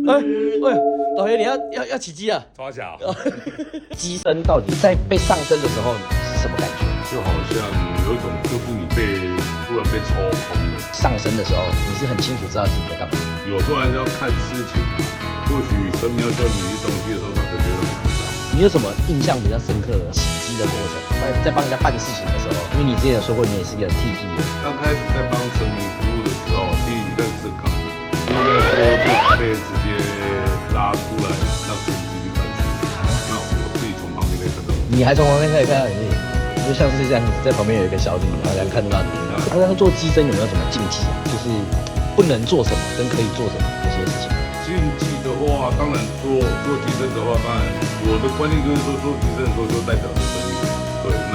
喂，老爷，你要起鸡啊？抓小，鸡声到底在被上身的时候是什么感觉？就好像有一种就是你突然被抽空了。上身的时候，你是很清楚知道自己在干嘛。有时候还是要看事情，或许神明要教你一些东西的时候，他可能觉得不知道。你有什么印象比较深刻的起鸡的过程？在帮人家办事情的时候，因为你之前有说过你也是一个很 T 的。刚开始在帮神明服务的时候，第一个是考，因为说被直接拉出来让神明去办事，那我自己从旁边可以看到。你还从旁边可以看到你自己，就像是这样子，在旁边有一个小女，然后看得到你。刚刚做鸡生有没有什么禁忌啊？就是不能做什么跟可以做什么这些事情。禁忌的话，当然做鸡生的话，当然我的观念就是说，做鸡生的时候就代表着生命，对。